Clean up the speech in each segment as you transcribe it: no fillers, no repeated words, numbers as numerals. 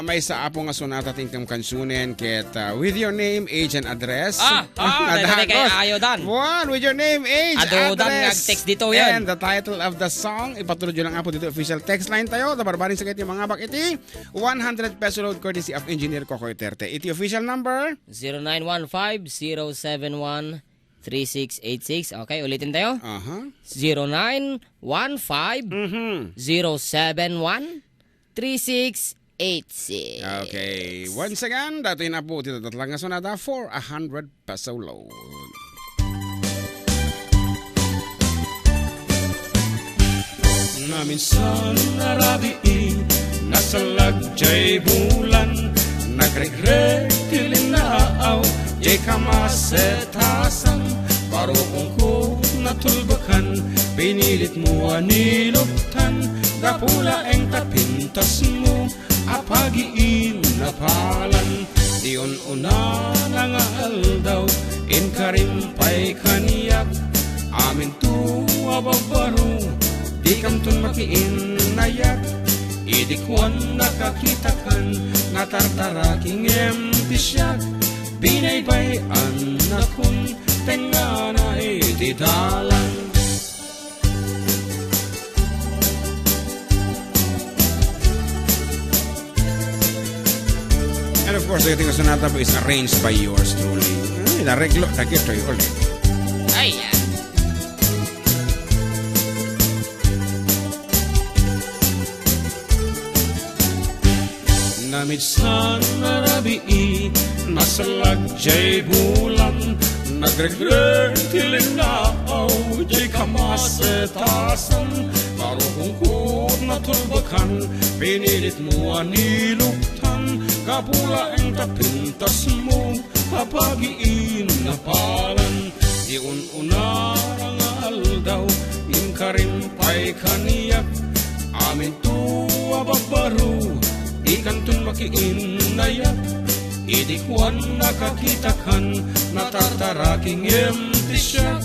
May isa po nga sunata tingkang kansunen ket with your name, age and address. Dahil kay Ayodan. One, with your name, age, Adodan address. text dito yan. And the title of the song. Ipatulod nyo lang po dito official text line tayo. Tabarbarin sa kiti mga bakiti. 100 peso load courtesy of Engineer Kokoy Terte. Iti official number 0915-071-3686. Okay, ulitin tayo. 0915-071-3686. Okay. Once again, dati na po dito tatlang sonata for 100 peso load. Minsan narabiin, nasa lagjay bulan, nagregret tilinaaw, jay kamasetasan, parokong ko natulbakan, pinilit mo aniluktan, gapula ang tapintas mo, apagiin na palan, diyon una nangal daw, inkarimpay kaniyak, amin tuwa babaro, di kamtun makiin nayak, idikwan nakakitakan, natartaraking emtisyak, binaybayan na kun, tenga na itidalan. And of course, the ating sonata po is arranged by yours truly. Nareglo, nagkito yung ulit. Ay, Minsan narabiin, nasa lagjay bulan, nagregret tilinaaw, jay kamasetasan, parokong ko natulbakan, pinilit mo aniluktan, kapula ang tapintas mo, hapagiin na palan, diun unarangal daw, inkarimpay kaniyak, amin tuwa babaro, ikantun makiin nayak, idikwan nakakitakan, natartaraking emtisyak,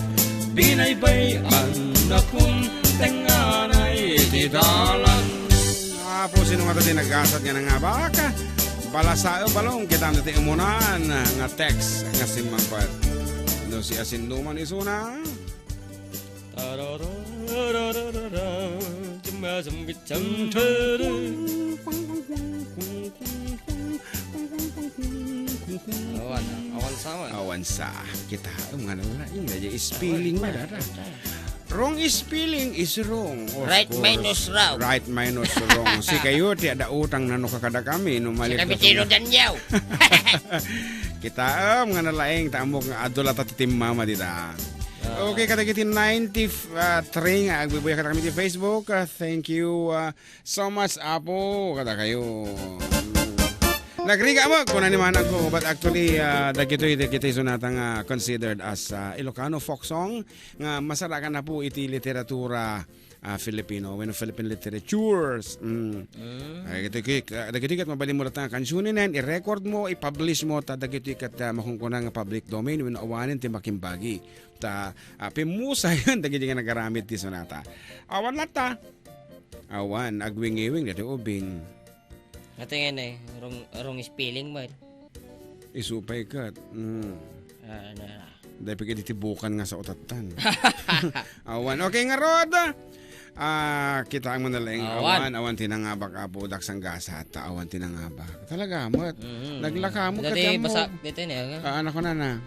binaybayan na kung tenga na itidalan. Po sino nga tayo nag-asat nga nga baka balasao balong kita natin imunan nga text nga simangpat no si asin numan isuna awan sa kita mga nalaing na spelling mo dada. Wrong spelling is wrong. Right minus wrong. Right minus wrong. Si kayo ti ada utang nano kakada kami no mali. Si kami tino danyaw. Kita mga nalaing taamok nga adula ta tim mama dita. Okay, katagiti 93 nga agbibuya kata kami ti Facebook. Thank you so much Apo kada kayo. Nagriga mo kung naman ako, but actually dagito'y sunata nga considered as Ilocano folk song nga masarakan na po iti literatura Filipino when Philippine literatures. Dagito'y kat mabalimulat nga kansunin yan, i-record mo, i-publish mo, ta dagito'y kat makungkuna nga public domain when awanin ti makimbagi. Ta pimusa yun, dagito'y nga nagaramit ti sunata. Awan na ta. Awan, agwing-iwing, dati ubing. Natingin wrong spelling mo. Isupay kat. Dahil pagka ditibukan nga sa utatan. Awan. Okay nga Rod. Kita ang manalaing awan tinangabak apo daksang gasa at awan tinangabak. Talaga mo. Naglakamot ka tiyan mo. Anak ko na.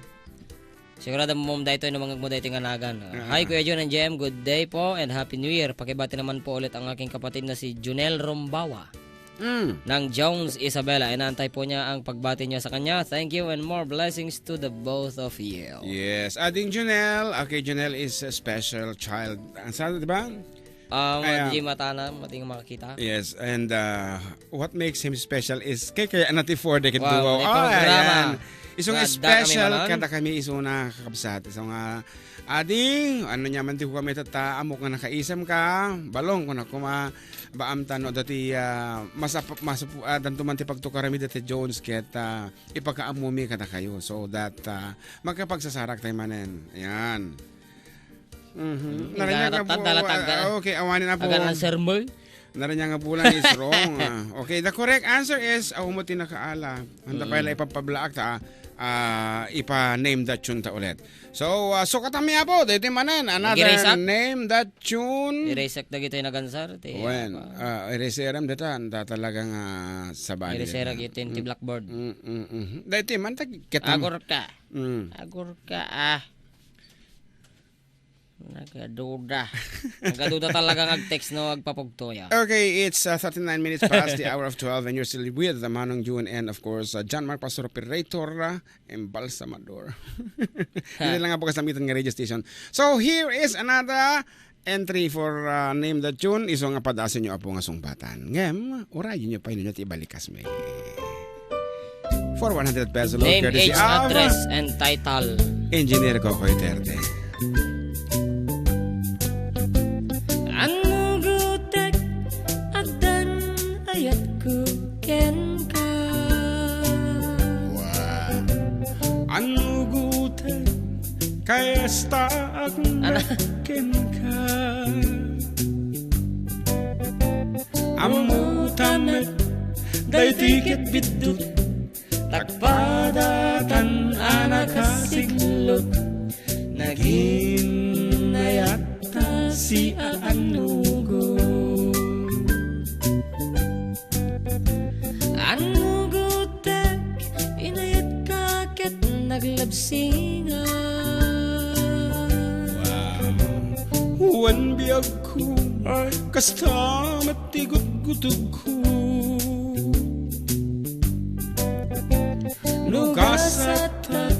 Sigurado mo dahito yung mga dahito nga nagan. Hi Kuya Jun and JM, good day po and Happy New Year. Pakibati naman po ulit ang aking kapatid na si Junel Rombawa. Ng Jones Isabela. Inaantay po niya ang pagbati niya sa kanya. Thank you and more blessings to the both of you. Yes. Ading Junel. Okay, Junel is a special child. Ang sada, di ba? Di matana, mating makakita. Yes. And what makes him special is kaya nati for the wow, programa. Isong special kada kami isuna kakabsat. Isong ading, ano niya man di ko kami amok nga nakaisam ka. Balong kung ako baamtan o dati dantuman ti pagtukarami dati Jones ket ipakaamumi kada kayo so that magkapagsasarak tayo manen. Ayan. Narinig ka po. Okay, awanin na po. Agan ang sermon. Naranya nga bulan is wrong. Okay, the correct answer is mo tinakaala. Handa pa ila ipapablaak ta. Ipa-name that tune ta ulit. So, katami po. Dito manen. Another name that tune. Iresak na gito yung nagansar. When? Ireseram dito. Talagang sabay. Ireserak ito yung blackboard. Dito man. Agor ka. Agor ka Nagaduda talagaag-text no agpapugtoya. Okay, it's 39 minutes past the hour of 12 and you're still with the Manong June and of course John Mark Pastor Operator Embalsamador. Hindi lang nga po kasamitan ng radio station. So here is another entry for name the tune. Iso nga padasin nyo apo nga sungbatan. Ngem, orayin nyo pa yun nyo ibalikas may. For 100 pesos name, age, address, and title. Engineer Kokoy Terte. Anugutek adan ayat ku ken ka. Wow. Anugutek kaya staak ken ka. Amutamet day tiket bidut takpadatan anak kasiglot naginayat si anugo Anugutek inayat kaket naglabsinga. Wan biyag ko kastamat tigot-gutog ko nugasata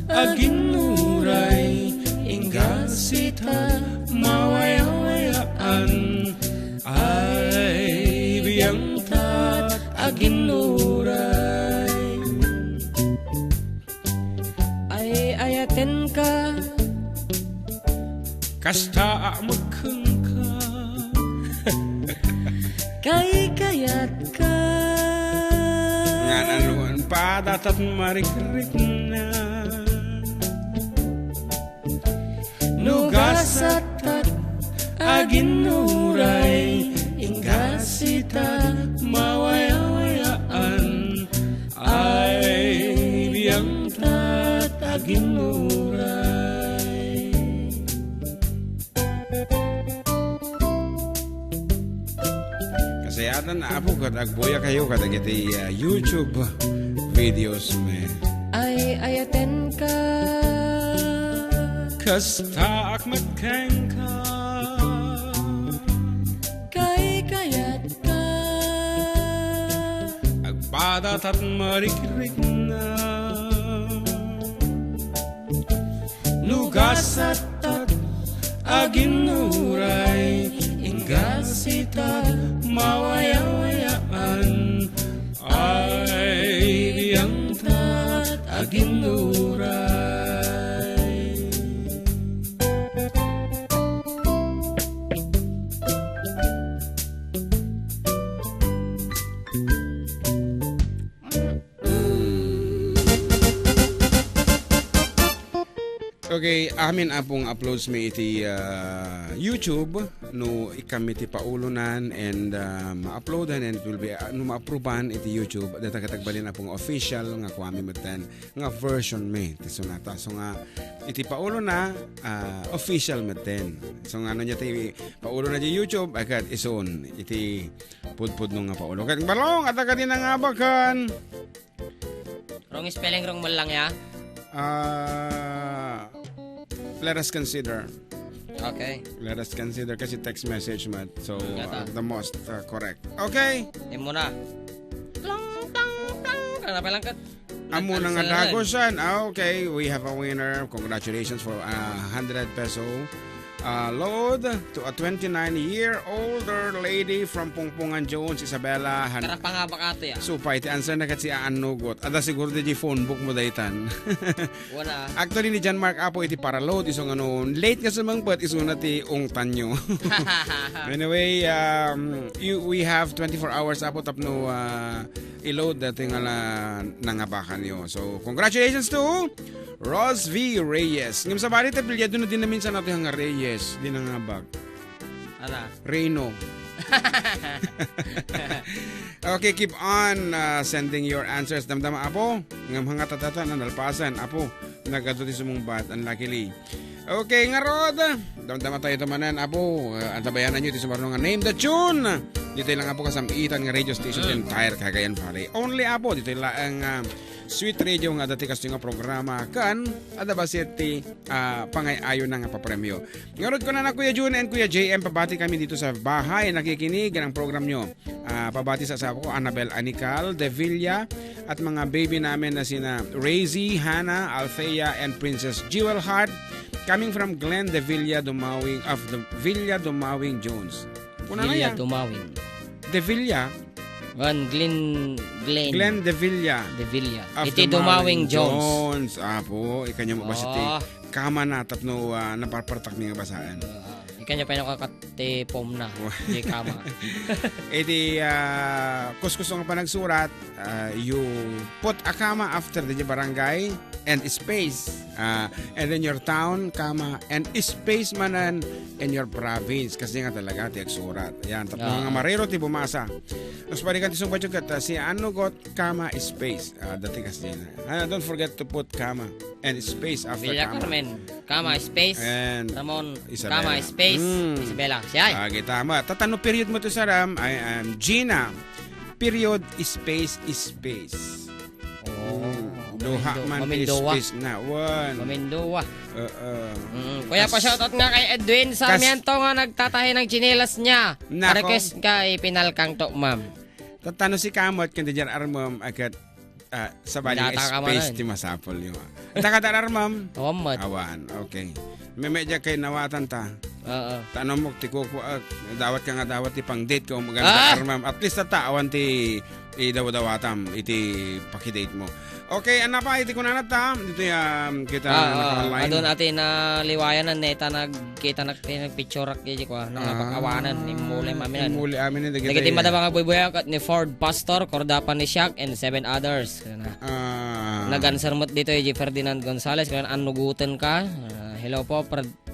aginuray ingasita mawayawayaan ay biyang tat aginuray ay ayaten ka kasta magkangka kay kayat ka nga nanuan padatat marikrik na nugasatat aginuray ingasita mawayawayaan ay biyang tat aginuray. Kasi atan na po agboya kayo kadagiti YouTube videos me. Ay ayaten ka Kasta magkangka kay kayat ka agpadatat marikrik na nugasatat aginuray ingasita mawayawayaan ay biyang tat aginuray. Okay, amin apong uploads may iti YouTube no ikami ti paulunan and ma-uploadan and it will be no ma-approvean iti YouTube data katagbalin apong official nga kuami meten nga version me ti sonata so nga iti paulo na official meten so nga ano nya ti paulo na di YouTube agad ison iti pudpud no nga paulo kat balong at agad nga bakan wrong spelling wrong mo lang ya. Let us consider. Okay. Let us consider kasi text message mat. So the most correct. Okay. Imo na. Tlang tang tang. Kana pa lang kat. Amo na nga dagosan. Okay, we have a winner. Congratulations for 100 peso. Load to a 29-year-older lady from Pungpungan Jones, Isabela. Kara pa nga bakato ya. So, pa iti answer na kat si Anugot. Ada siguro di phone book mo daytan. Wala. Actually ni John Mark Apo iti para load isong ano late ka sa mangpat iso na ti ungtan nyo. Anyway, we have 24 hours Apo tapno i-load dati nga nangabakan nyo. So, congratulations to Ross V. Reyes. Ngam sa bali tapilyado na din namin sa natin nga Reyes. Di nangabag. Ala. Reyno. Okay, keep on sending your answers. Damdama apo, ng mga tatata na nalpasan. Apo, nagaduti sumungbat, unluckily. Okay, nga rod. Damdama tayo tamanan, apo. Antabayanan nyo, iti sumarunong nga name the tune. Dito lang apo kasamitan nga radio station the entire Cagayan Valley. Only apo, dito lang ang Sweet Radio nga dati kasi nga programa kan Adda ba siyete pangayayon na nga papremyo. Ngarod ko na Kuya June and Kuya JM, pabati kami dito sa bahay nakikinig ng program nyo. Pabati sa asawa ko Annabel Anical De Villa at mga baby namin na sina Razy, Hannah, Althea and Princess Jewel Hart coming from Glen De Villa Dumawing of the Villa Dumawing Jones. Villa Dumawing. De Villa Glen De Villa. Iti Dumawing Jones. Apo, ikanya mo ba siya kama na tapno naparpartak niya basaan. Ikanya pa nakakati pom na. Di kama. Iti kuskuso nga pa nagsurat, you put a kama after the barangay and space. And then your town, kama, and space manan in your province. Kasi nga talaga ti agsurat. Yan, tatlo nga marero ti bumasa. Tapos parikan ti sumpa si ano got kama space. Dati kasi na. Don't forget to put kama and space after Villa kama. Carmen, kama space. And Ramon, Isabela. kama space. Isabela. Siya. Tama. Tatano period mo to sa Ram. I am Gina. Period space. Duha man space na. One. Mamindowa. Kuya Kas- pa shoutout nga kay Edwin Sarmiento nga nagtatahi ng chinelas niya. Nako. Request kay pinalkang to, ma'am. Tatano si Kamot kung diyan armam agad sa baling Data ka space man. ti masapol yung. Takadar armam. Omot. Awan. Okay. May medya kay nawatan ta. Oo. Tanong mo ti kuko dawat ka nga dawat ti pang date ko maganda armam. At least ta awan ti dawatam iti pakidate mo. Okay, ano pa iti kunan ta dito kita naka-online. Adon atin na liwayan na neta nagkita nagpicture kay ko nangapakawanan ni muli mamin. Muli amin ni Dagiti madaba nga buybuyak at ni Ford Pastor, Cordapan ni Shaq and 7 others. Nag-answer mo dito J. Ferdinand Gonzales kung anugutan ka. Hello po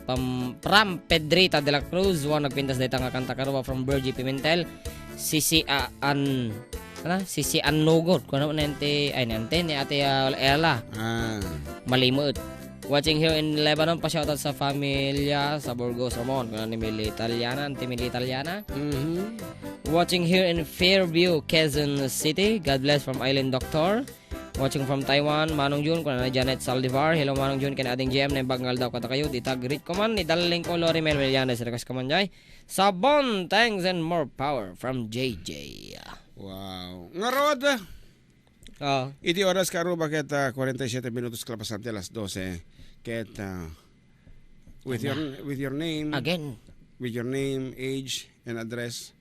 from Pedrita de la Cruz. Nagpintas dito nga kanta Karruba from Bergie Pimentel. Sisi Anugod kuno nante ay nante ni Ate Ella. Malimot. Watching here in Lebanon, pa shoutout sa familia sa Burgos Ramon kuno ni Mili Italiana, Auntie Mili Italiana. Watching here in Fairview, Quezon City. God bless from Island Doctor. Watching from Taiwan, Manong Jun kuno ni Janet Saldivar. Hello Manong Jun kay ating GM na bagal daw kata kayo. Dita greet ko man ni daling ko Lori Mel Melianes request ko man jay. Sabon, thanks and more power from JJ. Wow. Ngarod. Iti oras Karruba ket 47 minutos kalapasante alas 12. Ket with your name Again. With your name, age and address.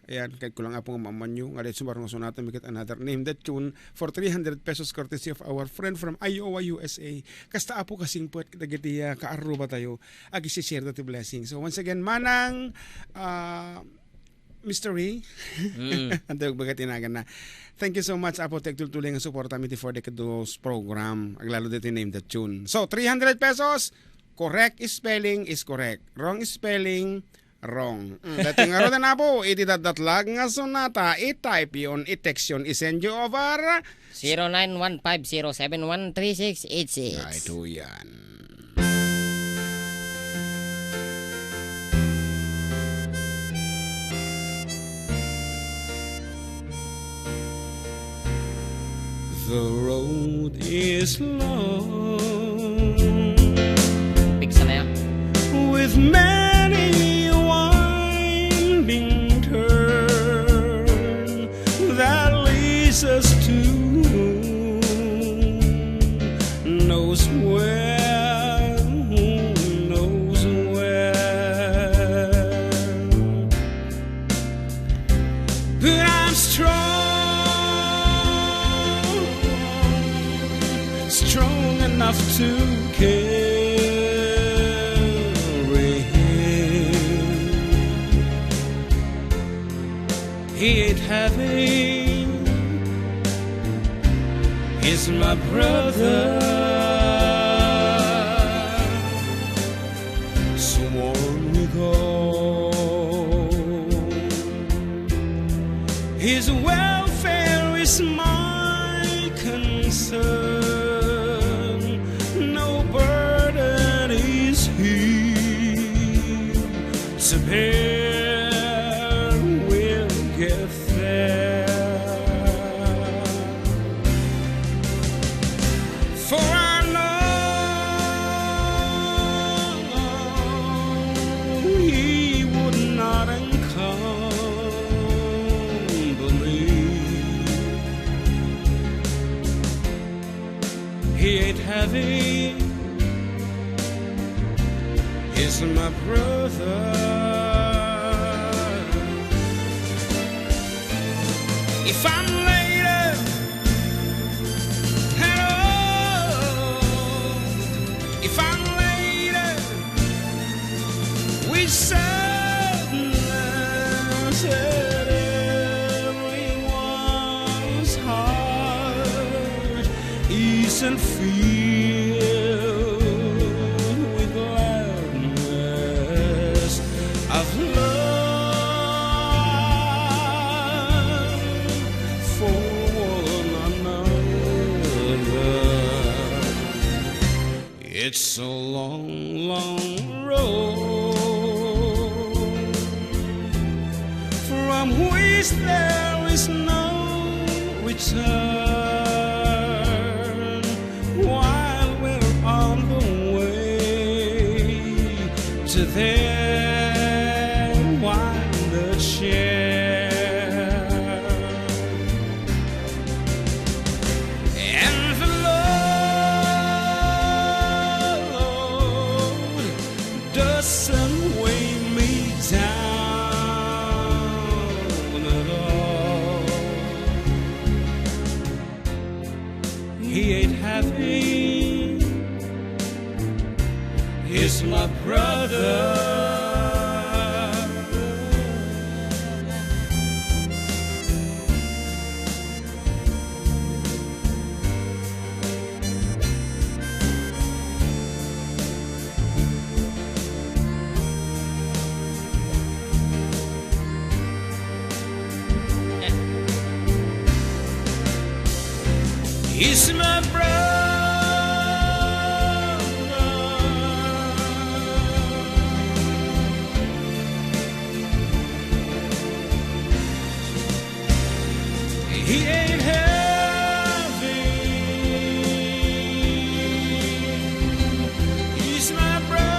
Ayan, kahit kulang nga pong mamanyo. Ngalit sumarong sunatan, make it another name that tune for 300 pesos courtesy of our friend from Iowa, USA. Kasta apo kasing po, nagiti Karruba tayo. Agi si share the blessing. So once again, manang mystery. Antay bagat tinagan na. Thank you so much apo tek tultuling ang support kami for the Kados program. Aglalo dito name the tune. So 300 pesos. Correct spelling is correct. Wrong spelling wrong. Dating araw na po, itidadatlag nga sonata, i-type yun, i-text yun, i-send you over 0915071366. Ay, ito yan. The road is long Bigsa na yan. with many winding turn that leads us to knows where, who knows where. But I'm strong enough to carry him. He ain't heavy, he's my brother, sworn with oath. is my concern. No burden is he to bear, we'll get there. For I know he would not encumber me. He ain't heavy, he's my brother. If I'm later, hello. If I'm later, with sadness at everyone's heart, ease and filled with gladness of love for one another. It's a long, long road from which there is no return. While we're on the way to their winded share, and the Lord doesn't weigh me down at all. He ain't happy, he's my brother. He's my brother. He ain't heavy, he's my brother.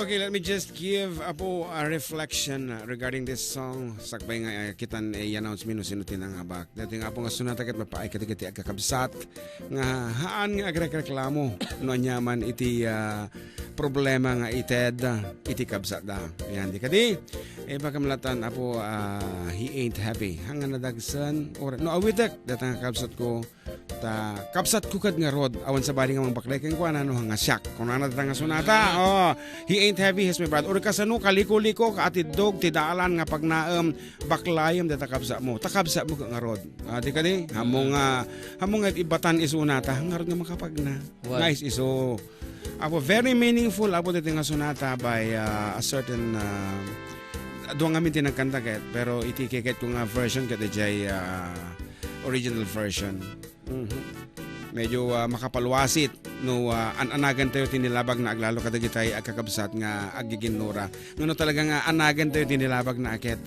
Okay, let me just give apo a reflection regarding this song. Sakbay nga kitan i-announce minus sino tinangabak. Dati nga po nga sunata ket mapaay kati agkakabsat nga haan nga agreklamo no nyaman iti problema nga ited iti kabsat da. Yan di kadi bakamlatan apo he ain't happy. Hangan nadagsan or no awitek datang kabsat ko ta kapsat ko kad nga rod awan sa bali nga mga baklay kang kuan ano nga syak kung ano nga sunata he ain't heavy his my brother or kasano kaliko-liko kaatidog tidaalan nga pagnaem baklayem data kapsa mo takabsa mo nga rod di kani hamong nga ibatan isunata nga rod nga makapagna nice iso apo very meaningful apo dito nga sunata by a certain duwang amin tinagkanta ket pero iti keket ko nga version ket jay original version. Medyo makapalwasit no anagan tayo tinilabag na aglalo kadagitay agkakabsat nga agiginura. Ngano talaga nga anagan tayo tinilabag na aket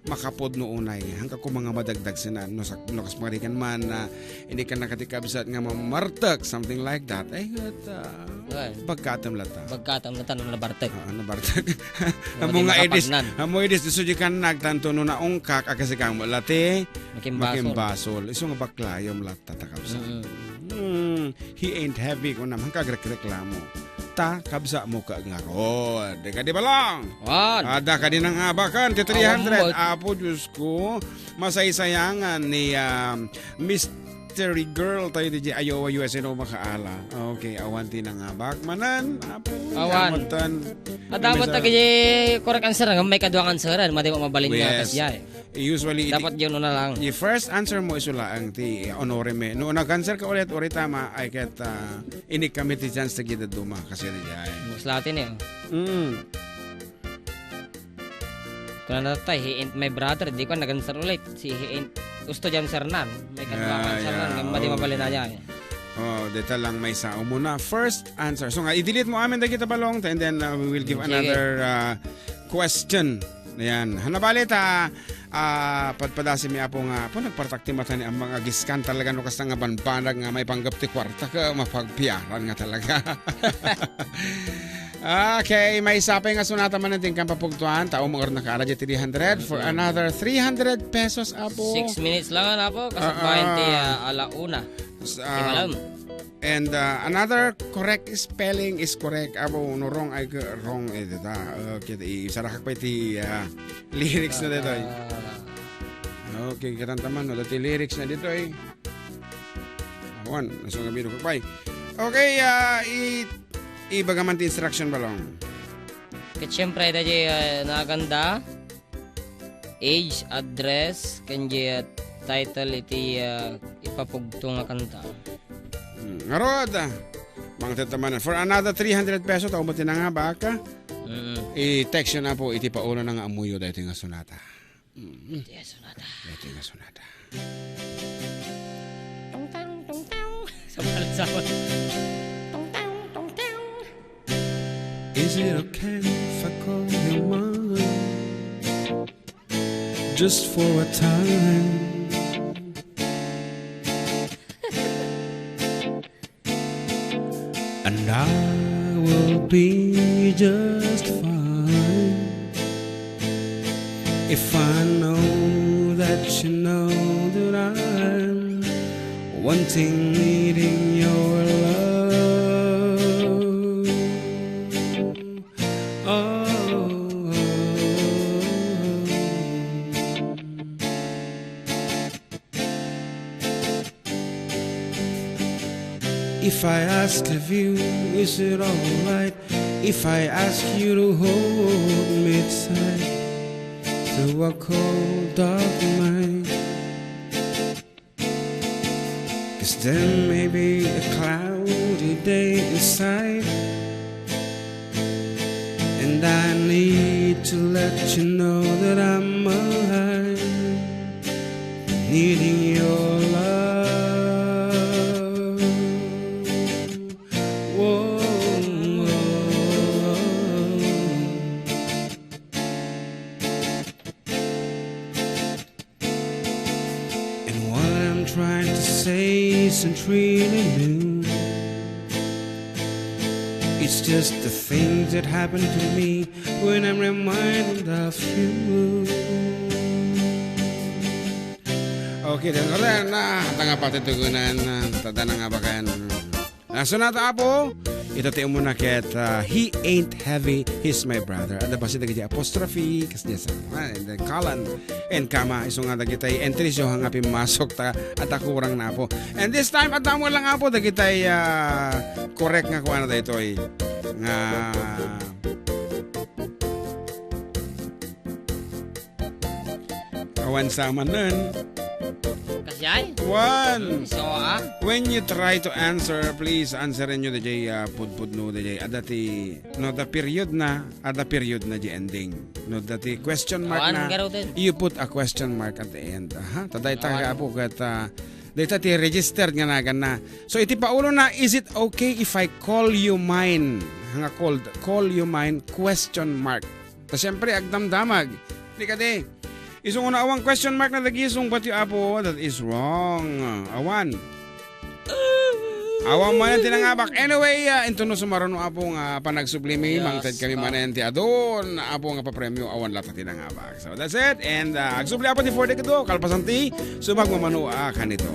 makapod no unay hangga ko mga madagdag sinan no kas marikan man hindi ka nakatikabsat nga mamartek something like that ay bagkatam lata no nabartek amo nga edis disujikan nagtanto no na ungkak akasikang late makimbasol iso nga baklayom lata takabsat he ain't heavy kung naman kagreklamo ta kabsa mo ka nga rod. Deka di ba lang? Ada ka din ang abakan ti 300. Apo Diyos ko, masaysayangan ni Miss mystery girl tayo DJ Iowa USA no makaala. Okay, awan ti nga bakmanan. Awan. At dapat na kaya correct answer nga may kadwang answeran, madi mo mabalin nga kasya eh. Usually dapat yun na lang. The first answer mo isula ang ti honore me. No nag-answer ka ulit tama ay ket inik kami ti chance ta gid duma kasi DJ ay. Muslatin eh. Kung na tayo, he ain't my brother, di ko nag-answer ulit. Si he ain't, gusto dyan sir nan. May kadwang answer nan, madi mabalin na niya eh. Dito lang may sao muna. First answer. So nga, i-delete mo amin dagita balong and then we will give another question. Ayan. Hanabalit padpadasin mi apo nga po nagpartakti mata ni ang mga giskan talaga no kasta nga banbanag nga may panggap ti kwarta ka mapagpiaran nga talaga. Okay, may sapay nga sunata man natin kang papugtuan. Tao mga nakaara 300 for another 300 pesos apo. 6 minutes lang apo kasabay ti alauna. And another correct spelling is correct. Abo no wrong ay wrong dita. Okay, isarakak pa iti lyrics na dito. Okay, katantaman no dati lyrics na dito ay. Awan, naso nga biro kapay. Okay, ibagaman ti instruction balong. Ket syempre iti naganda age, address, kanji title iti ipapugto nga kanta. Ngarod, mga tatamanan. For another 300 pesos, tao mo tinanga baka. I-text yun na po, iti paulo na nga amuyo dahito nga sunata. Iti nga sunata. Dahito nga sunata. Tong-tang, tong-tang. Sabalat-sabat. Tong-tang, tong-tang. Is it okay if I call you mine? Just for a time. And I will be just fine if I know that you know that I'm wanting, needing your love. If I ask of you, is it alright if I ask you to hold me tight through a cold dark night? 'Cause there may be a cloudy day inside, and I need to let you know that I'm alive, needing your love. Trying to say isn't really new. It's just the things that happen to me when I'm reminded of you. Okay, dan kalian tanga pati tugunan tada nga bakan. Sunata apo. Ito tayo muna ket he ain't heavy, he's my brother. Ada basi dagi apostrophe kas dia sama and then kalan and kama iso nga dagi tay entry so nga pimasok ta at kurang na po. And this time at mo lang apo dagi tay correct nga kuana dayto ay nga kawan sama nun. Kasyay? One. So When you try to answer, please answer nyo DJ pud no DJ adati no the period na di ending. No dati question mark na. You put a question mark at the end. Taday ta po kat data ti registered nga nagan na. So iti paulo na, is it okay if I call you mine? Nga call you mine question mark. Ta syempre agdamdamag. Di kadi. Isong una awang question mark na dagisong pati apo, that is wrong. Awan. Awan mo yan tinangabak. Anyway, into no sumarono apo nga panagsublimi, mangtad kami manen ti adon, apo nga papremyo, awan lata tinangabak. So that's it. And agsubli apo ti 40 kado, kalpasan ti, sumag mamano kanito.